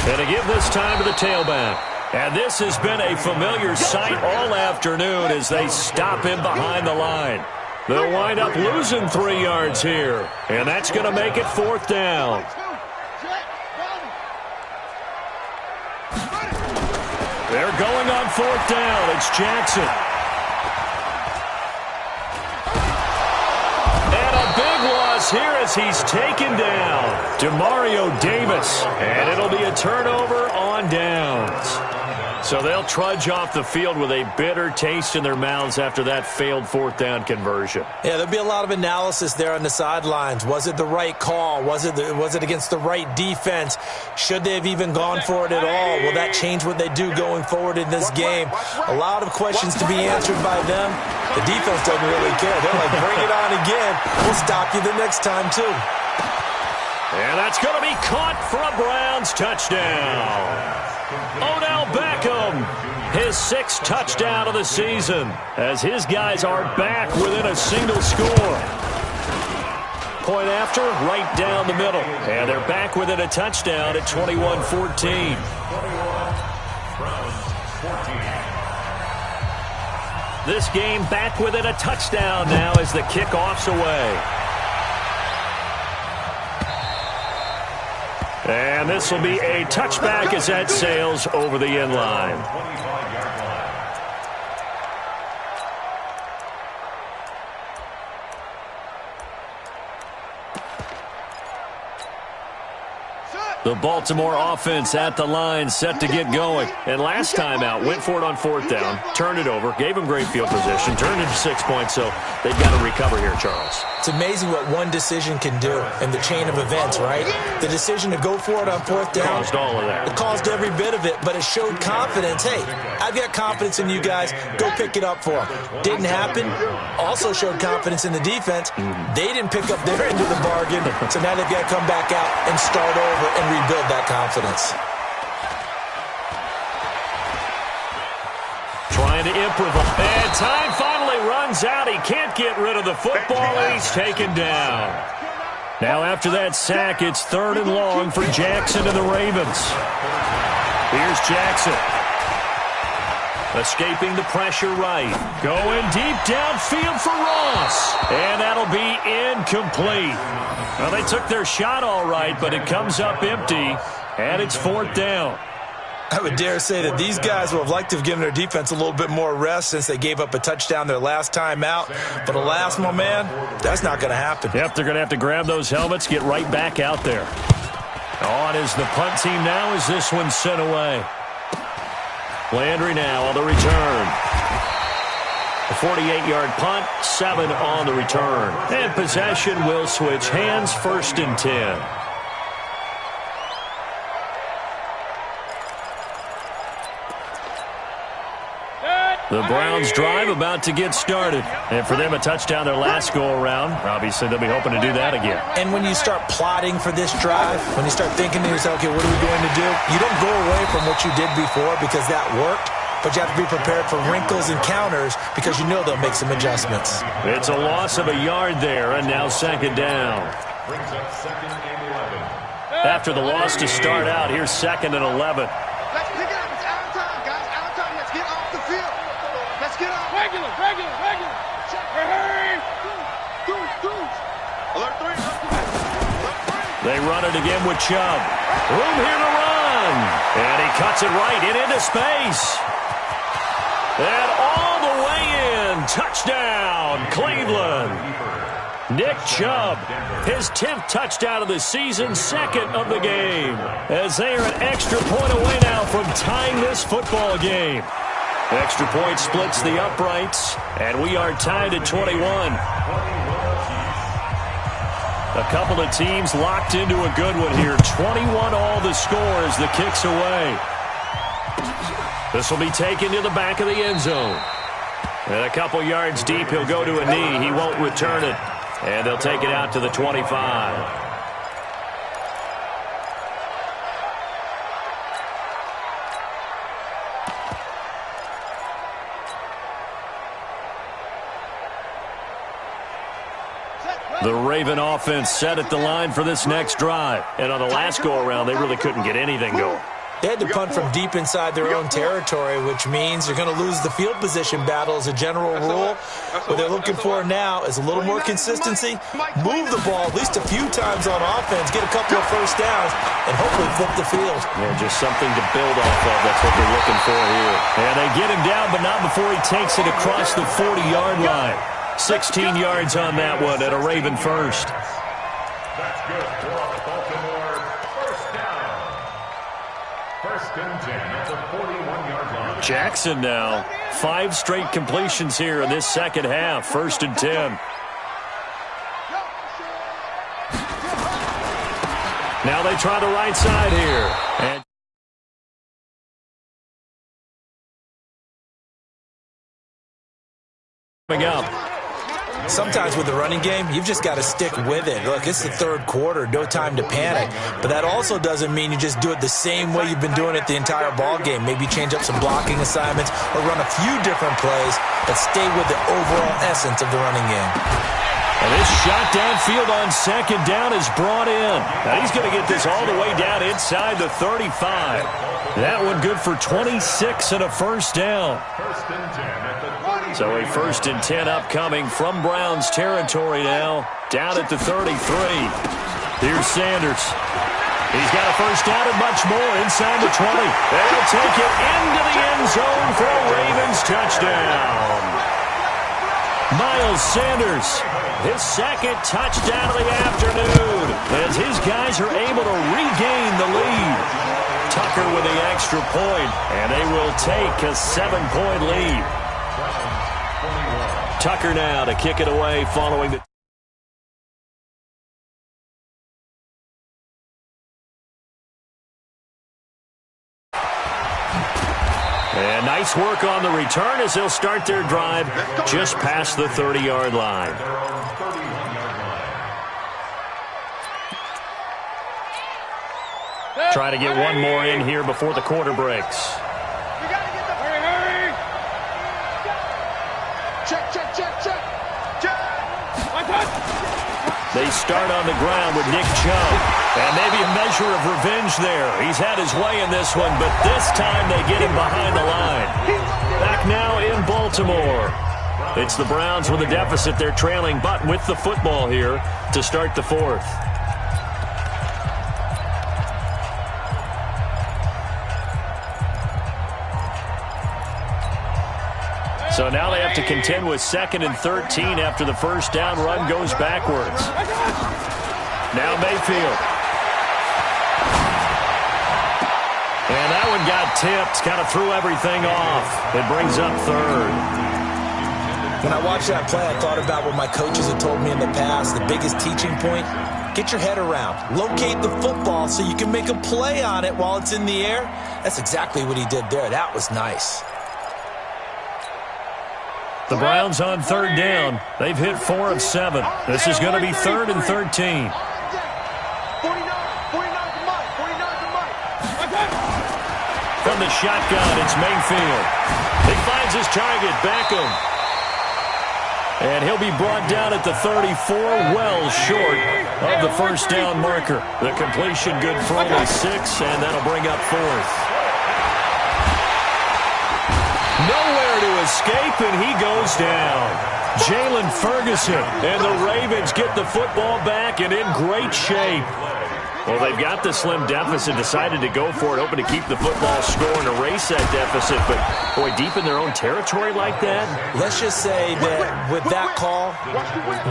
And to give this time to the tailback. And this has been a familiar sight all afternoon as they stop him behind the line. They'll wind up losing 3 yards here. And that's going to make it 4th down. They're going on 4th down. It's Jackson. And a big loss here as he's taken down. Demario Davis. And it'll be a turnover on downs. So they'll trudge off the field with a bitter taste in their mouths after that failed 4th down conversion. Yeah, there'll be a lot of analysis there on the sidelines. Was it the right call? Was it against the right defense? Should they have even gone for it at all? Will that change what they do going forward in this game? A lot of questions to be answered by them. The defense doesn't really care. They're like, bring it on again. We'll stop you the next time, too. And that's going to be caught for a Browns touchdown. Odell Beckham, his 6th touchdown of the season, as his guys are back within a single score. Point after, right down the middle. And they're back within a touchdown at 21-14. This game back within a touchdown now as the kickoff's away. And this will be a touchback as that sails over the end line. The Baltimore offense at the line, set to get going. And last time out, went for it on 4th down, turned it over, gave them great field position, turned it to 6 points, so they've got to recover here, Charles. It's amazing what one decision can do in the chain of events, right? The decision to go for it on 4th down. Caused all of that. It caused every bit of it, but it showed confidence. Hey, I've got confidence in you guys. Go pick it up for them. Didn't happen. Also showed confidence in the defense. They didn't pick up their end of the bargain, so now they've got to come back out and start over and rebuild that confidence. Trying to improvise. And time finally runs out. He can't get rid of the football, and he's taken down. Now after that sack, it's 3rd and long for Jackson and the Ravens. Here's Jackson. Escaping the pressure right. Going deep downfield for Ross. And that'll be incomplete. Well, they took their shot all right, but it comes up empty, and it's 4th down. I would dare say that these guys would have liked to have given their defense a little bit more rest since they gave up a touchdown their last time out. But alas, my man, that's not going to happen. Yep, they're going to have to grab those helmets, get right back out there. On is the punt team now as this one's sent away. Landry now on the return. A 48-yard punt, 7 on the return. And possession will switch hands, 1st and 10. The Browns drive about to get started. And for them, a touchdown their last go-around. Obviously, they'll be hoping to do that again. And when you start plotting for this drive, when you start thinking to yourself, okay, what are we going to do? You don't go away from what you did before because that worked. But you have to be prepared for wrinkles and counters because you know they'll make some adjustments. It's a loss of a yard there, and now 2nd down. After the loss to start out, here's 2nd and 11. Let's pick it up. It's out of time, guys. Out of time. Let's get off the field. Let's get off. Regular. Hey. Alert 3. They run it again with Chubb. Room here to run. And he cuts it right into space. And all the way in. Touchdown, Cleveland. Nick Chubb, his 10th touchdown of the season, 2nd of the game. As they are an extra point away now from tying this football game. Extra point splits the uprights, and we are tied at 21. A couple of teams locked into a good one here. 21 all the score as the kick's away. This will be taken to the back of the end zone. And a couple yards deep, he'll go to a knee. He won't return it. And they'll take it out to the 25. The Raven offense set at the line for this next drive. And on the last go-around, they really couldn't get anything going. They had to punt from deep inside their own territory, which means you're going to lose the field position battle as a general rule. What they're looking for now is a little more consistency, move the ball at least a few times on offense, get a couple of first downs, and hopefully flip the field. Yeah, just something to build off of. That's what they're looking for here. And they get him down, but not before he takes it across the 40-yard line. 16 yards on that one at a Raven first. That's good for Baltimore. First down. First and 10 at the 41-yard line. Jackson now. 5 straight completions here in this second half. First and 10. Now they try the right side here. And coming up. Sometimes with the running game, you've just got to stick with it. Look, it's the third quarter, no time to panic. But that also doesn't mean you just do it the same way you've been doing it the entire ball game. Maybe change up some blocking assignments or run a few different plays, but stay with the overall essence of the running game. And this shot downfield on second down is brought in. Now he's going to get this all the way down inside the 35. That one good for 26 and a first down. First and 10 at the 20. So a first and 10 upcoming from Browns territory now, down at the 33. Here's Sanders. He's got a first down and much more inside the 20. They'll take it into the end zone for a Ravens touchdown. Miles Sanders, his second touchdown of the afternoon, as his guys are able to regain the lead. Tucker with the extra point, and they will take a 7-point lead. Tucker now to kick it away following the... And nice work on the return as they'll start their drive just past the 30-yard line. Try to get one more in here before the quarter breaks. Hurry! Check. They start on the ground with Nick Chubb. And maybe a measure of revenge there. He's had his way in this one, but this time they get him behind the line. Back now in Baltimore. It's the Browns with a deficit. They're trailing, but with the football here to start the fourth. So now they have to contend with 2nd and 13 after the first down run goes backwards. Now Mayfield. And that one got tipped, kind of threw everything off. It brings up third. When I watched that play, I thought about what my coaches had told me in the past. The biggest teaching point, get your head around. Locate the football so you can make a play on it while it's in the air. That's exactly what he did there. That was nice. The Browns on third down. They've hit 4 of 7. This is going to be 3rd and 13. From the shotgun, it's Mayfield. He finds his target, Beckham. And he'll be brought down at the 34, well short of the first down marker. The completion good for only 6, and that'll bring up 4th. Nowhere to escape, and he goes down. Jalen Ferguson, and the Ravens get the football back and in great shape. Well, they've got the slim deficit, decided to go for it, hoping to keep the football score and erase that deficit. But, boy, deep in their own territory like that? Let's just say that with that call,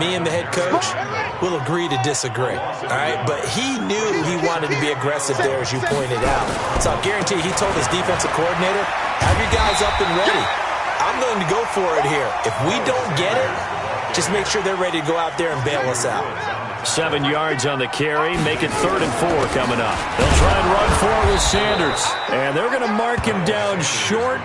me and the head coach will agree to disagree, all right? But he knew he wanted to be aggressive there, as you pointed out. So I guarantee he told his defensive coordinator, have your guys up and ready. I'm going to go for it here. If we don't get it, just make sure they're ready to go out there and bail us out. 7 yards on the carry. Make it 3rd and 4 coming up. They'll try and run for it with Sanders. And they're going to mark him down short,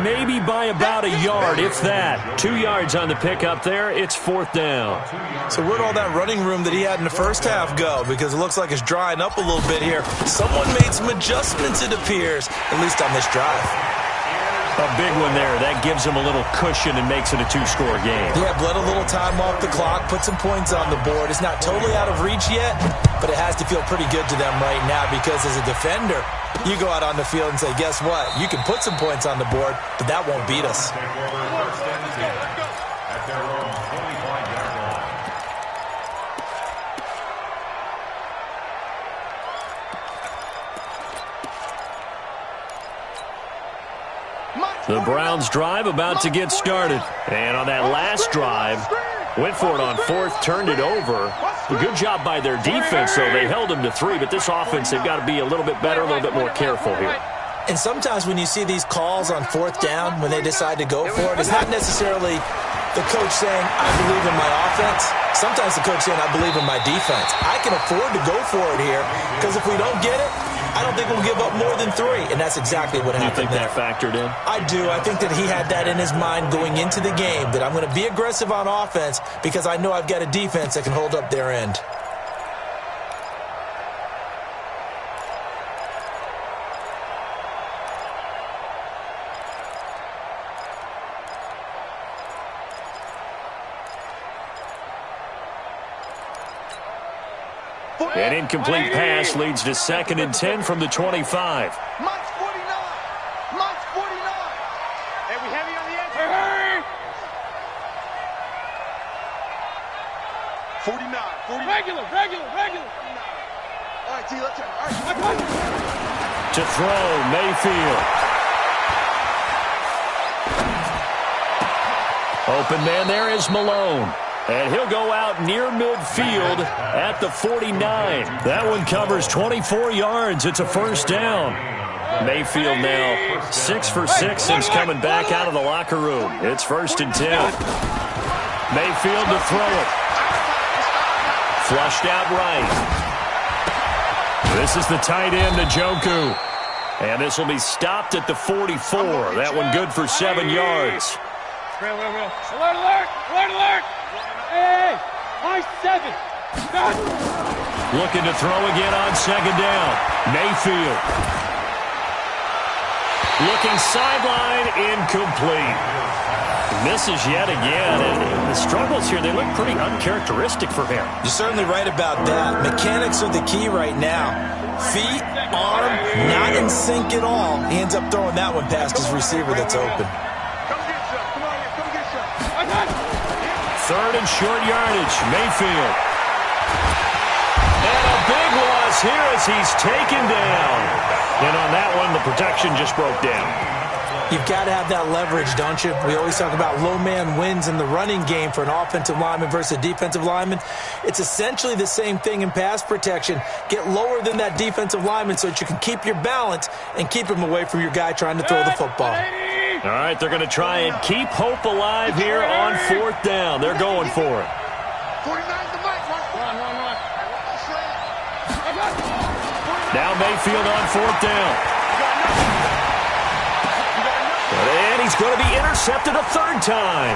maybe by about a yard, if that. 2 yards on the pickup there. It's 4th down. So where'd all that running room that he had in the first half go? Because it looks like it's drying up a little bit here. Someone made some adjustments, it appears, at least on this drive. A big one there. That gives them a little cushion and makes it a two-score game. Yeah, bled a little time off the clock, put some points on the board. It's not totally out of reach yet, but it has to feel pretty good to them right now because as a defender, you go out on the field and say, guess what? You can put some points on the board, but that won't beat us. At their own 25-yard line. The Browns drive about to get started. And on that last drive, went for it on fourth, turned it over. A good job by their defense, though. They held them to 3, but this offense, they've got to be a little bit better, a little bit more careful here. And sometimes when you see these calls on fourth down, when they decide to go for it, it's not necessarily the coach saying, I believe in my offense. Sometimes the coach saying, I believe in my defense. I can afford to go for it here because if we don't get it, I don't think we'll give up more than 3, and that's exactly what happened. You think that factored in? I do. I think that he had that in his mind going into the game, that I'm going to be aggressive on offense because I know I've got a defense that can hold up their end. An incomplete pass leads to 2nd and 10 from the 25. Mike's 49. Mike's 49. Hey, we heavy on the edge. Hey! 49. Regular. All right, T, let's turn. All right. To throw, Mayfield. Open man there is Malone. And he'll go out near midfield at the 49. That one covers 24 yards. It's a first down. Mayfield now 6 for 6 since coming back out of the locker room. It's 1st and 10. Mayfield to throw it. Flushed out right. This is the tight end, Njoku. And this will be stopped at the 44. That one good for 7 yards. Alert! Hey, my 7. Looking to throw again on 2nd down. Mayfield. Looking sideline, incomplete. Misses yet again. And the struggles here, they look pretty uncharacteristic for him. You're certainly right about that. Mechanics are the key right now. Feet, arm, not in sync at all. He ends up throwing that one past his receiver that's open. 3rd and short yardage, Mayfield. And a big loss here as he's taken down. And on that one, the protection just broke down. You've got to have that leverage, don't you? We always talk about low man wins in the running game for an offensive lineman versus a defensive lineman. It's essentially the same thing in pass protection. Get lower than that defensive lineman so that you can keep your balance and keep him away from your guy trying to throw the football. All right, they're going to try and keep hope alive here on 4th down. They're going for it. 49's the mic. Run. Now Mayfield on 4th down. And he's going to be intercepted a 3rd time.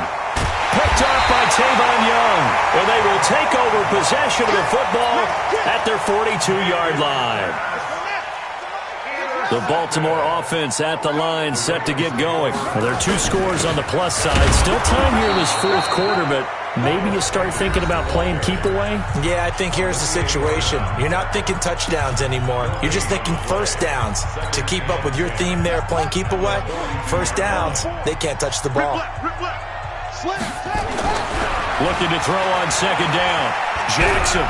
Picked off by Tavon Young. And they will take over possession of the football at their 42-yard line. The Baltimore offense at the line set to get going. Well, there are 2 scores on the plus side. Still time here in this 4th quarter, but maybe you start thinking about playing keep away? Yeah, I think here's the situation. You're not thinking touchdowns anymore. You're just thinking first downs. To keep up with your theme there, playing keep away, first downs, they can't touch the ball. Looking to throw on 2nd down. Jackson.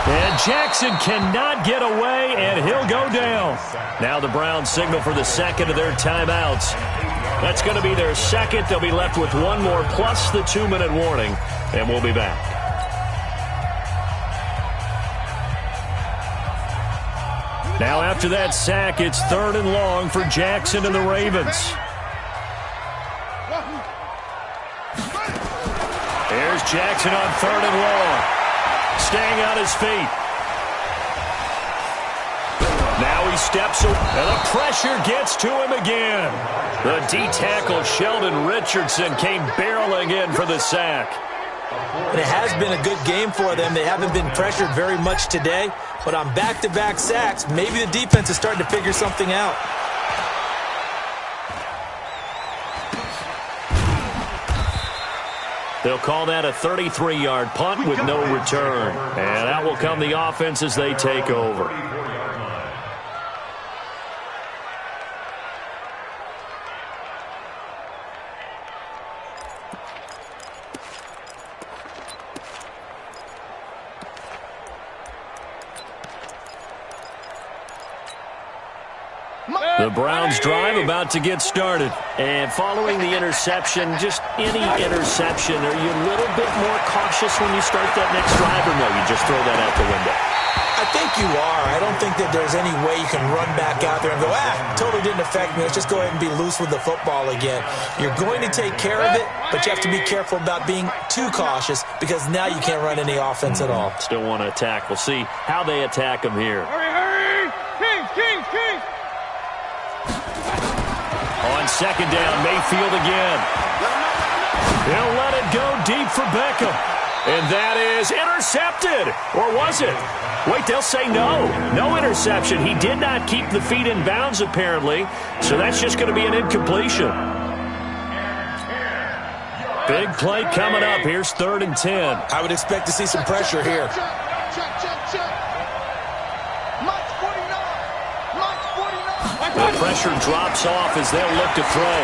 And Jackson cannot get away, and he'll go down. Now the Browns signal for the 2nd of their timeouts. That's going to be their 2nd. They'll be left with 1 more plus the 2-minute warning, and we'll be back. Now after that sack, it's 3rd and long for Jackson and the Ravens. There's Jackson on 3rd and long. Staying on his feet. Now he steps up, and the pressure gets to him again. The D-tackle Sheldon Richardson came barreling in for the sack. And it has been a good game for them. They haven't been pressured very much today, but on back-to-back sacks, maybe the defense is starting to figure something out. They'll call that a 33-yard punt with no return. And that will come the offense as they take over. The Browns drive about to get started. And following the interception, just any interception, are you a little bit more cautious when you start that next drive, or no, you just throw that out the window? I think you are. I don't think that there's any way you can run back out there and go, totally didn't affect me. Let's just go ahead and be loose with the football again. You're going to take care of it, but you have to be careful about being too cautious because now you can't run any offense at all. Still want to attack. We'll see how they attack them here. Hurry! Kings! On second down, Mayfield again. He'll let it go deep for Beckham. And that is intercepted. Or was it? Wait, they'll say no. No interception. He did not keep the feet in bounds, apparently. So that's just going to be an incompletion. Big play coming up. Here's 3rd and 10. I would expect to see some pressure here. Check. The pressure drops off as they'll look to throw.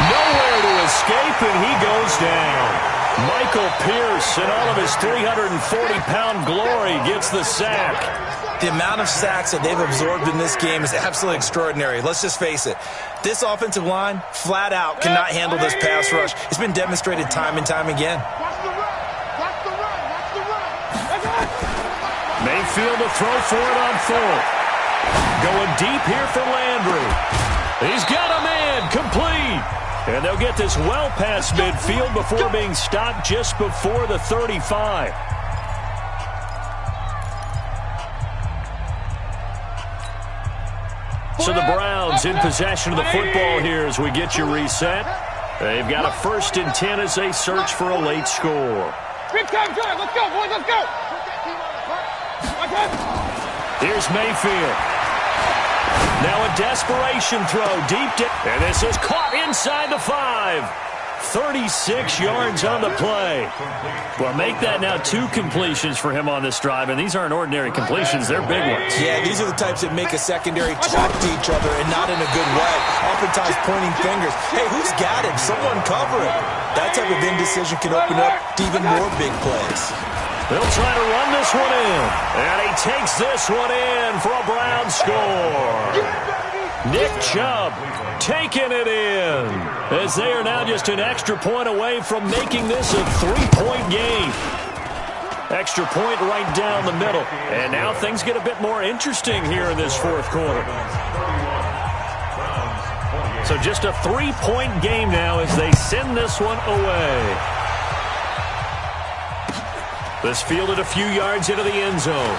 Nowhere to escape, and he goes down. Michael Pierce, in all of his 340-pound glory, gets the sack. The amount of sacks that they've absorbed in this game is absolutely extraordinary. Let's just face it. This offensive line, flat out, cannot handle this pass rush. It's been demonstrated time and time again. Watch the run. Mayfield to throw for it on 4th. Going deep here for Landry. He's got a man complete. And they'll get this well past midfield before being stopped just before the 35. So the Browns in possession of the football here as we get you reset. They've got a 1st and 10 as they search for a late score. Big time drive. Let's go, boys. Let's go. Here's Mayfield. Now a desperation throw deep down. And this is caught inside the 5. 36 yards on the play. Well, make that now 2 completions for him on this drive. And these aren't ordinary completions. They're big ones. Yeah, these are the types that make a secondary talk to each other and not in a good way. Oftentimes pointing fingers. Hey, who's got him? Someone cover it. That type of indecision can open up to even more big plays. They'll try to run this one in. And he takes this one in for a Brown score. Nick Chubb taking it in. As they are now just an extra point away from making this a 3-point game. Extra point right down the middle. And now things get a bit more interesting here in this 4th quarter. So just a 3-point game now as they send this one away. This fielded a few yards into the end zone.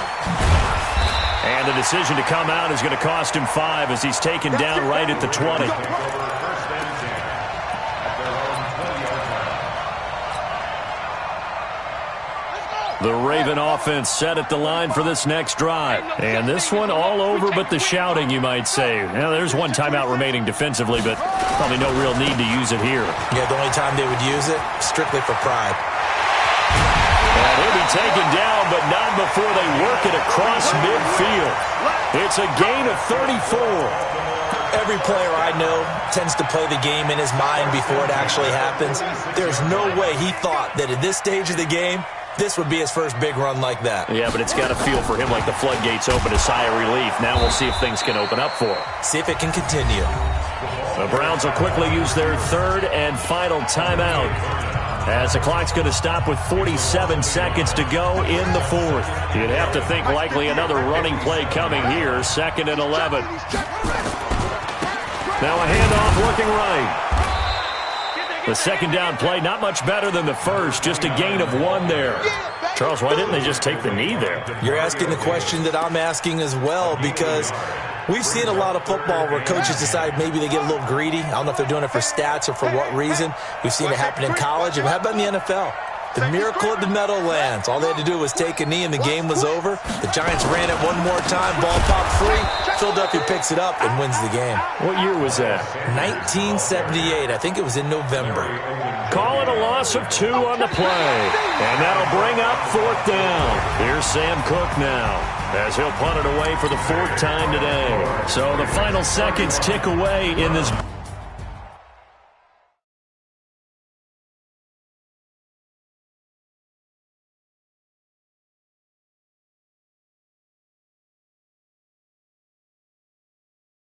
And the decision to come out is going to cost him 5 as he's taken down right at the 20. The Raven offense set at the line for this next drive. And this one all over but the shouting, you might say. Now, there's one timeout remaining defensively, but probably no real need to use it here. Yeah, the only time they would use it, strictly for pride. And he'll be taken down, but not before they work it across midfield. It's a gain of 34. Every player I know tends to play the game in his mind before it actually happens. There's no way he thought that at this stage of the game, this would be his first big run like that. Yeah, but it's got to feel for him like the floodgates open, a sigh of relief. Now we'll see if things can open up for him. See if it can continue. The Browns will quickly use their 3rd and final timeout, as the clock's going to stop with 47 seconds to go in the 4th. You'd have to think likely another running play coming here, 2nd and 11. Now a handoff looking right. The 2nd down play, not much better than the first, just a gain of 1 there. Charles, why didn't they just take the knee there? You're asking the question that I'm asking as well, because we've seen a lot of football where coaches decide maybe they get a little greedy. I don't know if they're doing it for stats or for what reason. We've seen it happen in college. And how about in the NFL? The miracle of the Meadowlands. All they had to do was take a knee and the game was over. The Giants ran it one more time. Ball popped free. Philadelphia picks it up and wins the game. What year was that? 1978. I think it was in November. call it a loss of 2 on the play. And that'll bring up 4th down. Here's Sam Cook now, as he'll punt it away for the 4th time today. So the final seconds tick away in this